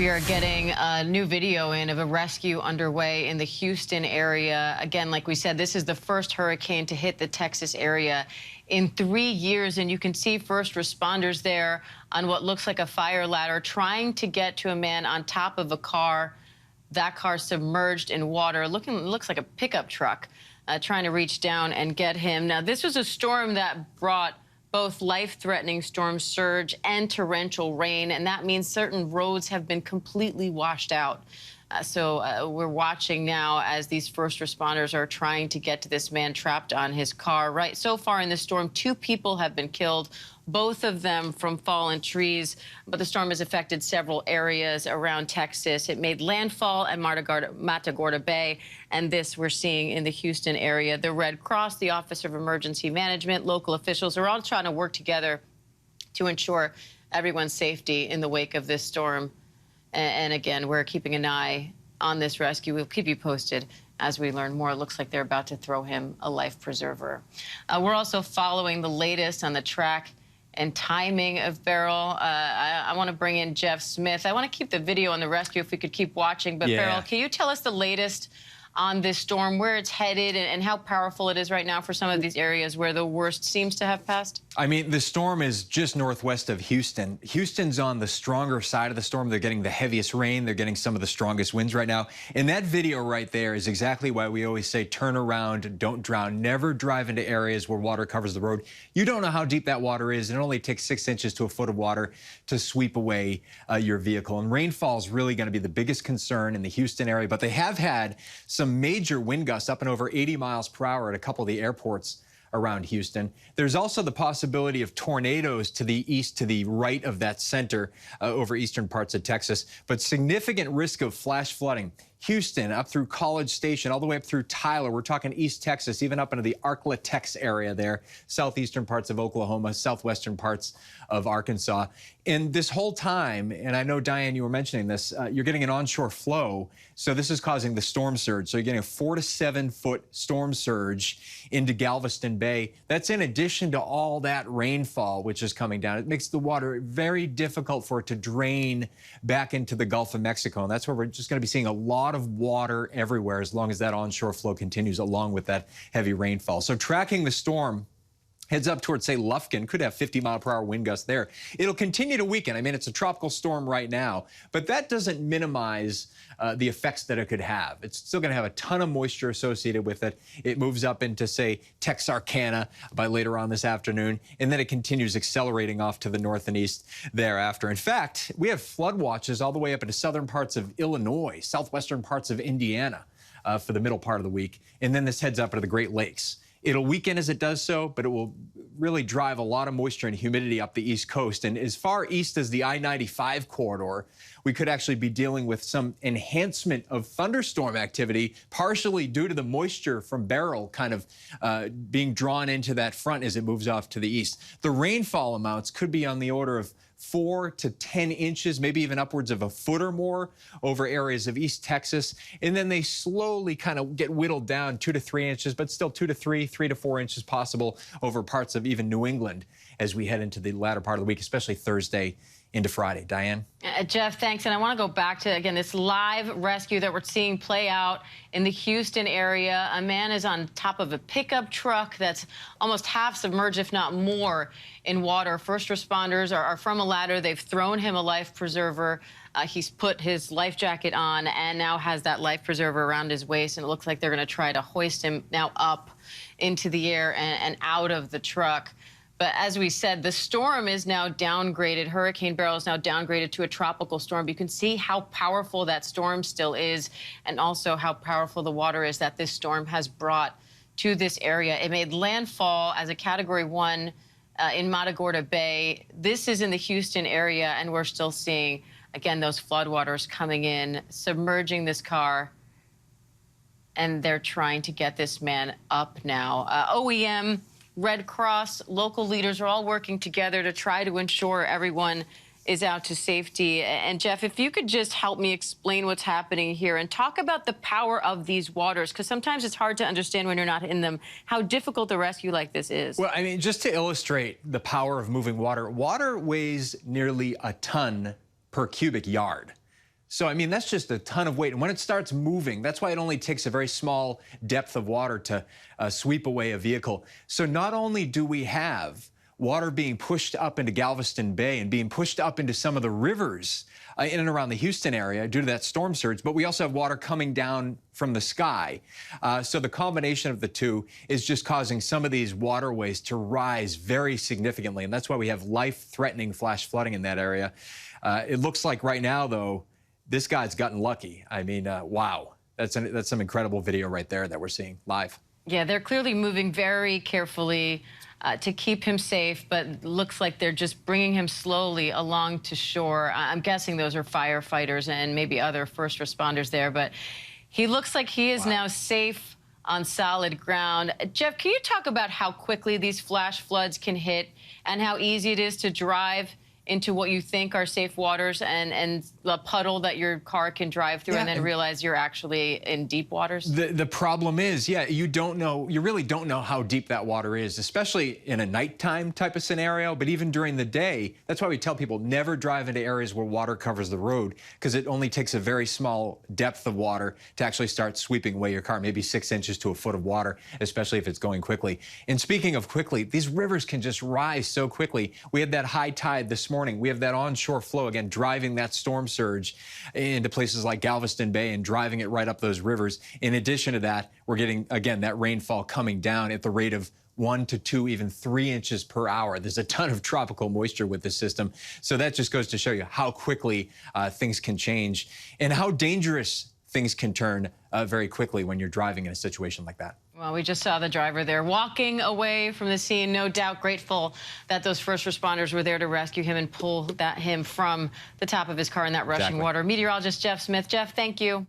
We are getting a new video in of a rescue underway in the Houston area. Again, like we said, this is the first hurricane to hit the Texas area in 3 years, and you can see first responders there on what looks like a fire ladder trying to get to a man on top of a car. That car submerged in water, looks like a pickup truck, trying to reach down and get him. Now, this was a storm that brought both life-threatening storm surge and torrential rain, and that means certain roads have been completely washed out. So we're watching now as these first responders are trying to get to this man trapped on his car. Right, so far in the storm, 2 people have been killed, both of them from fallen trees. But the storm has affected several areas around Texas. It made landfall at Matagorda Bay, and this we're seeing in the Houston area. The Red Cross, the Office of Emergency Management, local officials are all trying to work together to ensure everyone's safety in the wake of this storm. And again, we're keeping an eye on this rescue. We'll keep you posted as we learn more. It looks like they're about to throw him a life preserver. We're also following the latest on the track and timing of Beryl. I want to bring in Jeff Smith. I want to keep the video on the rescue if we could keep watching. But Beryl, can you tell us the latest on this storm, where it's headed and how powerful it is right now for some of these areas where the worst seems to have passed? I mean, the storm is just northwest of Houston. Houston's on the stronger side of the storm. They're getting the heaviest rain. They're getting some of the strongest winds right now. And that video right there is exactly why we always say turn around, don't drown. Never drive into areas where water covers the road. You don't know how deep that water is. It only takes 6 inches to a foot of water to sweep away your vehicle. And rainfall is really going to be the biggest concern in the Houston area. But they have had some major wind gusts up and over 80 miles per hour at a couple of the airports around Houston. There's also the possibility of tornadoes to the east, to the right of that center over eastern parts of Texas, but significant risk of flash flooding. Houston, up through College Station, all the way up through Tyler. We're talking East Texas, even up into the Arklatex area there, southeastern parts of Oklahoma, southwestern parts of Arkansas. And this whole time, and I know, Diane, you were mentioning this, you're getting an onshore flow, so this is causing the storm surge. So you're getting a 4 to 7 foot storm surge into Galveston Bay. That's in addition to all that rainfall which is coming down. It makes the water very difficult for it to drain back into the Gulf of Mexico, and that's where we're just going to be seeing a lot of water everywhere as long as that onshore flow continues along with that heavy rainfall. So tracking the storm heads up towards, say, Lufkin, could have 50-mile-per-hour wind gusts there. It'll continue to weaken. I mean, it's a tropical storm right now, but that doesn't minimize the effects that it could have. It's still going to have a ton of moisture associated with it. It moves up into, say, Texarkana by later on this afternoon, and then it continues accelerating off to the north and east thereafter. In fact, we have flood watches all the way up into southern parts of Illinois, southwestern parts of Indiana for the middle part of the week, and then this heads up into the Great Lakes. It'll weaken as it does so, but it will really drive a lot of moisture and humidity up the East Coast. And as far east as the I-95 corridor, we could actually be dealing with some enhancement of thunderstorm activity, partially due to the moisture from Beryl kind of being drawn into that front as it moves off to the east. The rainfall amounts could be on the order of 4 to 10 inches, maybe even upwards of a foot or more over areas of East Texas. And then they slowly kind of get whittled down 2 to 3 inches, but still 2 to 3, 3 to 4 inches possible over parts of even New England as we head into the latter part of the week, especially Thursday into Friday. Diane? Jeff, thanks. And I want to go back to, again, this live rescue that we're seeing play out in the Houston area. A man is on top of a pickup truck that's almost half submerged, if not more, in water. First responders are from a ladder. They've thrown him a life preserver. He's put his life jacket on and now has that life preserver around his waist. And it looks like they're going to try to hoist him now up into the air and out of the truck. But as we said, the storm is now downgraded. Hurricane Beryl is now downgraded to a tropical storm. You can see how powerful that storm still is, and also how powerful the water is that this storm has brought to this area. It made landfall as a Category 1 in Matagorda Bay. This is in the Houston area, and we're still seeing, again, those floodwaters coming in, submerging this car. And they're trying to get this man up now. OEM, Red Cross, local leaders are all working together to try to ensure everyone is out to safety. And Jeff, if you could just help me explain what's happening here and talk about the power of these waters, because sometimes it's hard to understand when you're not in them, how difficult a rescue like this is. Well, I mean, just to illustrate the power of moving water, water weighs nearly a ton per cubic yard. So, I mean, that's just a ton of weight. And when it starts moving, that's why it only takes a very small depth of water to sweep away a vehicle. So not only do we have water being pushed up into Galveston Bay and being pushed up into some of the rivers in and around the Houston area due to that storm surge, but we also have water coming down from the sky. So the combination of the two is just causing some of these waterways to rise very significantly. And that's why we have life-threatening flash flooding in that area. It looks like right now, though, this guy's gotten lucky. I mean, wow. That's some incredible video right there that we're seeing live. Yeah, they're clearly moving very carefully to keep him safe, but looks like they're just bringing him slowly along to shore. I'm guessing those are firefighters and maybe other first responders there, but he looks like he is now safe on solid ground. Jeff, can you talk about how quickly these flash floods can hit and how easy it is to drive into what you think are safe waters and the puddle that your car can drive through and then realize you're actually in deep waters? The problem is, you don't know, you really don't know how deep that water is, especially in a nighttime type of scenario, but even during the day. That's why we tell people never drive into areas where water covers the road, because it only takes a very small depth of water to actually start sweeping away your car, maybe 6 inches to a foot of water, especially if it's going quickly. And speaking of quickly, these rivers can just rise so quickly. We had that high tide this morning. We have that onshore flow, again, driving that storm surge into places like Galveston Bay and driving it right up those rivers. In addition to that, we're getting, again, that rainfall coming down at the rate of 1 to 2, even 3 inches per hour. There's a ton of tropical moisture with this system. So that just goes to show you how quickly things can change and how dangerous things can turn very quickly when you're driving in a situation like that. Well, we just saw the driver there walking away from the scene, no doubt grateful that those first responders were there to rescue him and pull him from the top of his car in that rushing water. Meteorologist Jeff Smith. Jeff, thank you.